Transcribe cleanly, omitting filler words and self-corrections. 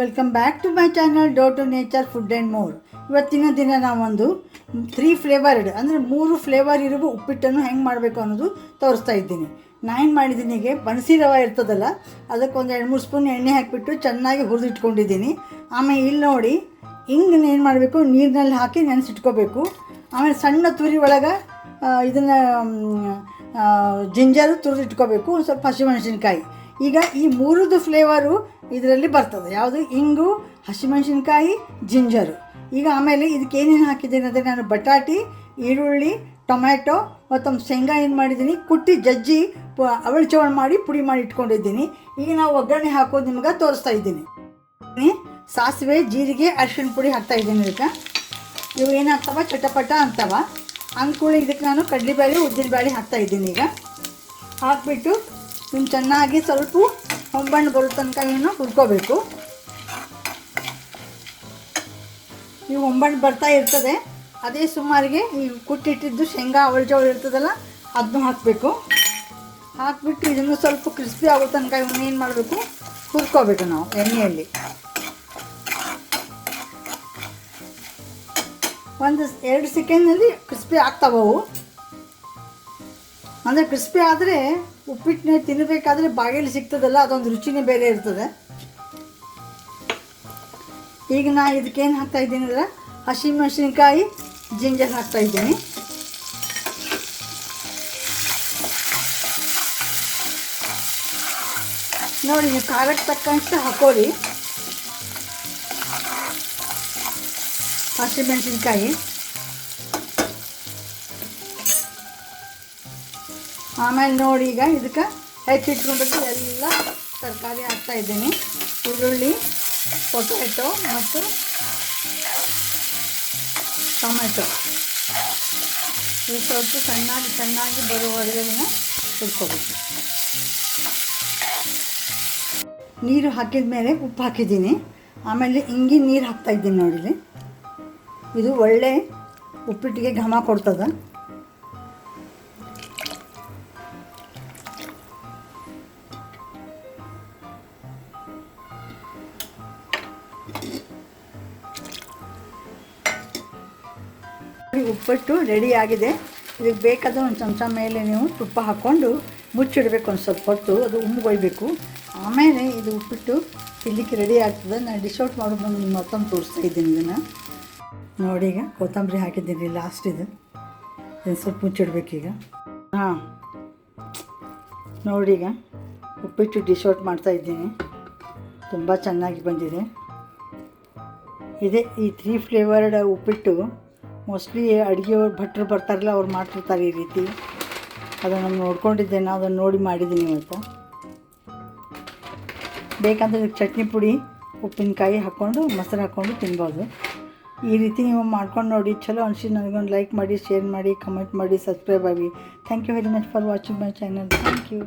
Welcome back to my channel do to nature food and more. ಇವತ್ತಿನ ದಿನ ನಾವೊಂದು 3 flavoured ಅಂದರೆ 3 ಫ್ಲೇವರ್ ಇರುವ ಉಪ್ಪಿಟ್ಟನ್ನು ಹೆಂಗೆ ಮಾಡಬೇಕು ಅನ್ನೋದು ತೋರಿಸ್ತಾ ಇದ್ದೀನಿ. ನಾನು ಮಾಡಿದ್ದೀನಿ ಹೀಗೆ ಬಣಸಿ ರವೆ ಇರ್ತದಲ್ಲ, ಅದಕ್ಕೆ ಒಂದು 2-3 ಸ್ಪೂನ್ ಎಣ್ಣೆ ಹಾಕಿಬಿಟ್ಟು ಚೆನ್ನಾಗಿ ಹುರಿದಿಟ್ಕೊಂಡಿದ್ದೀನಿ. ಆಮೇಲೆ ಇಲ್ಲಿ ನೋಡಿ ಹಿಂಗೆ ಏನು ಮಾಡಬೇಕು, ನೀರಿನಲ್ಲಿ ಹಾಕಿ ನೆನೆಸಿಟ್ಕೋಬೇಕು. ಆಮೇಲೆ ಸಣ್ಣ ತುರಿ ಒಳಗೆ ಇದನ್ನು ಜಿಂಜರು ತುರಿದಿಟ್ಕೋಬೇಕು, ಒಂದು ಸ್ವಲ್ಪ ಹಸಿಮೆಣಸಿನ್ಕಾಯಿ. ಈಗ ಈ 3 ಫ್ಲೇವರು ಇದರಲ್ಲಿ ಬರ್ತದೆ. ಯಾವುದು? ಇಂಗು, ಹಸಿಮೆಣಸಿನ್ಕಾಯಿ, ಜಿಂಜರು. ಈಗ ಆಮೇಲೆ ಇದಕ್ಕೆ ಏನೇನು ಹಾಕಿದ್ದೀನಿ ಅಂದರೆ, ನಾನು ಬಟಾಟಿ, ಈರುಳ್ಳಿ, ಟೊಮ್ಯಾಟೊ ಮತ್ತು ಶೇಂಗಾ ಏನು ಮಾಡಿದ್ದೀನಿ, ಕುಟ್ಟಿ ಜಜ್ಜಿ ಅವಳು ಚವಳು ಮಾಡಿ ಪುಡಿ ಮಾಡಿ ಇಟ್ಕೊಂಡಿದ್ದೀನಿ. ಈಗ ನಾವು ಒಗ್ಗರಣೆ ಹಾಕೋದು ನಿಮ್ಗೆ ತೋರಿಸ್ತಾ ಇದ್ದೀನಿ. ಸಾಸಿವೆ, ಜೀರಿಗೆ, ಅರಿಶಿಣ ಪುಡಿ ಹಾಕ್ತಾಯಿದ್ದೀನಿ. ಇದಕ್ಕೆ ಇವು ಏನಾಗ್ತವ, ಚಟಪಟ ಅಂತವ. ಅಂದ್ಕೂಳೆ ಇದಕ್ಕೆ ನಾನು ಕಡಲೆಬೇಳೆ, ಉದ್ದಿನಬೇಳೆ ಹಾಕ್ತಾಯಿದ್ದೀನಿ. ಈಗ ಹಾಕಿಬಿಟ್ಟು ಇನ್ನು ಚೆನ್ನಾಗಿ ಸ್ವಲ್ಪ ಹೊಂಬಣ್ಣು ಬರೋ ತನಕ ಇವನ್ನ ಹುರ್ಕೋಬೇಕು. ಈ ಹೊಂಬಣ್ಣು ಬರ್ತಾ ಇರ್ತದೆ, ಅದೇ ಸುಮಾರಿಗೆ ಈ ಕುಟ್ಟಿಟ್ಟಿದ್ದು ಶೇಂಗಾ ಅವಳ ಜೋಳ ಇರ್ತದಲ್ಲ, ಅದನ್ನು ಹಾಕಬೇಕು. ಹಾಕಿಬಿಟ್ಟು ಇದನ್ನು ಸ್ವಲ್ಪ ಕ್ರಿಸ್ಪಿ ಆಗೋ ತನಕ ಇವನ್ನ ಏನು ಮಾಡಬೇಕು, ಹುರ್ಕೋಬೇಕು ನಾವು ಎಣ್ಣೆಯಲ್ಲಿ. 1-2 ಸೆಕೆಂಡ್ನಲ್ಲಿ ಕ್ರಿಸ್ಪಿ ಆಗ್ತಾವವು. ಅಂದರೆ ಕ್ರಿಸ್ಪಿ ಆದರೆ ಉಪ್ಪಿಟ್ಟನ್ನ ತಿನ್ನಬೇಕಾದ್ರೆ ಬಾಯಲ್ಲಿ ಸಿಗ್ತದಲ್ಲ, ಅದೊಂದು ರುಚಿನೇ ಬೇರೆ ಇರ್ತದೆ. ಈಗ ನಾನು ಇದಕ್ಕೇನು ಹಾಕ್ತಾಯಿದ್ದೀನಿ ಅಂದರೆ, ಹಸಿಮೆಣಸಿನ್ಕಾಯಿ, ಜಿಂಜರ್ ಹಾಕ್ತಾಯಿದ್ದೀನಿ. ನೋಡಿ, ನೀವು ಖಾರಕ್ಕೆ ತಕ್ಕಂತೆ ಹಾಕೋರಿ. ಹಸಿಮೆಣಸಿನ್ಕಾಯಿ, ಆಮೇಲೆ ನೋಡಿ ಈಗ ಇದಕ್ಕೆ ಹೆಚ್ಚಿಟ್ಕೊಂಡ್ಬಿಟ್ಟು ಎಲ್ಲ ತರಕಾರಿ ಹಾಕ್ತಾಯಿದ್ದೀನಿ. ಈರುಳ್ಳಿ, ಪೊಟ್ಯಾಟೊ ಮತ್ತು ಟೊಮೆಟೊ. ಇದು ಸ್ವಲ್ಪ ಚೆನ್ನಾಗಿ ಬರುವವರೆಗೆ ಹುರ್ಕೋಬೇಕು. ನೀರು ಹಾಕಿದ ಮೇಲೆ ಉಪ್ಪು ಹಾಕಿದ್ದೀನಿ. ಆಮೇಲೆ ಇಂಗಿನ ನೀರು ಹಾಕ್ತಾಯಿದ್ದೀನಿ. ನೋಡಿರಿ, ಇದು ಒಳ್ಳೆ ಉಪ್ಪಿಟ್ಟಿಗೆ ಘಮ ಕೊಡ್ತದೆ. ಉಪ್ಪಿಟ್ಟು ರೆಡಿ ಆಗಿದೆ. ಇದಕ್ಕೆ ಬೇಕಾದ ಒಂದು ಚಮಚ ಮೇಲೆ ನೀವು ತುಪ್ಪ ಹಾಕ್ಕೊಂಡು ಮುಚ್ಚಿಡಬೇಕು ಒಂದು ಸ್ವಲ್ಪ ಹೊತ್ತು, ಅದು ಉಮ್ಗೊಯ್ಬೇಕು. ಆಮೇಲೆ ಇದು ಉಪ್ಪಿಟ್ಟು ತಿನ್ನಲಿಕ್ಕೆ ರೆಡಿ ಆಗ್ತದೆ. ನಾನು ಡಿಶ್ ಔಟ್ ಮಾಡೋದು ಬಂದು ನಿಮ್ಮ ಮತ್ತೊಂದು ತೋರಿಸ್ತಾ ಇದ್ದೀನಿ. ಇದನ್ನು ನೋಡಿ, ಈಗ ಕೊತ್ತಂಬರಿ ಹಾಕಿದ್ದೀನಿ ಲಾಸ್ಟ್. ಇದನ್ನು ಸ್ವಲ್ಪ ಮುಚ್ಚಿಡ್ಬೇಕೀಗ. ನೋಡಿ, ಈಗ ಉಪ್ಪಿಟ್ಟು ಡಿಶ್ ಔಟ್ ಮಾಡ್ತಾಯಿದ್ದೀನಿ. ತುಂಬ ಚೆನ್ನಾಗಿ ಬಂದಿದೆ. ಇದೇ ಈ 3 ಫ್ಲೇವರ್ಡ್ ಉಪ್ಪಿಟ್ಟು ಮೋಸ್ಟ್ಲಿ ಅಡುಗೆಯವ್ರು ಭಟ್ರು ಬರ್ತಾರಲ್ಲ, ಅವ್ರು ಮಾಡ್ತಿರ್ತಾರೆ ಈ ರೀತಿ. ಅದನ್ನು ನೋಡ್ಕೊಂಡಿದ್ದೇನೆ, ಅದನ್ನು ನೋಡಿ ಮಾಡಿದ್ದೀನಿ ಇವತ್ತು. ಬೇಕಂದರೆ ಇದಕ್ಕೆ ಚಟ್ನಿ ಪುಡಿ, ಉಪ್ಪಿನಕಾಯಿ ಹಾಕ್ಕೊಂಡು ಮೊಸರು ಹಾಕ್ಕೊಂಡು ತಿನ್ಬೋದು. ಈ ರೀತಿ ನೀವು ಮಾಡ್ಕೊಂಡು ನೋಡಿ. ಚಲೋ ಅನಿಸಿ ನನಗೊಂದು ಲೈಕ್ ಮಾಡಿ, ಶೇರ್ ಮಾಡಿ, ಕಮೆಂಟ್ ಮಾಡಿ, ಸಬ್ಸ್ಕ್ರೈಬ್ ಆಗಿ. Thank you very much for watching my channel. Thank you.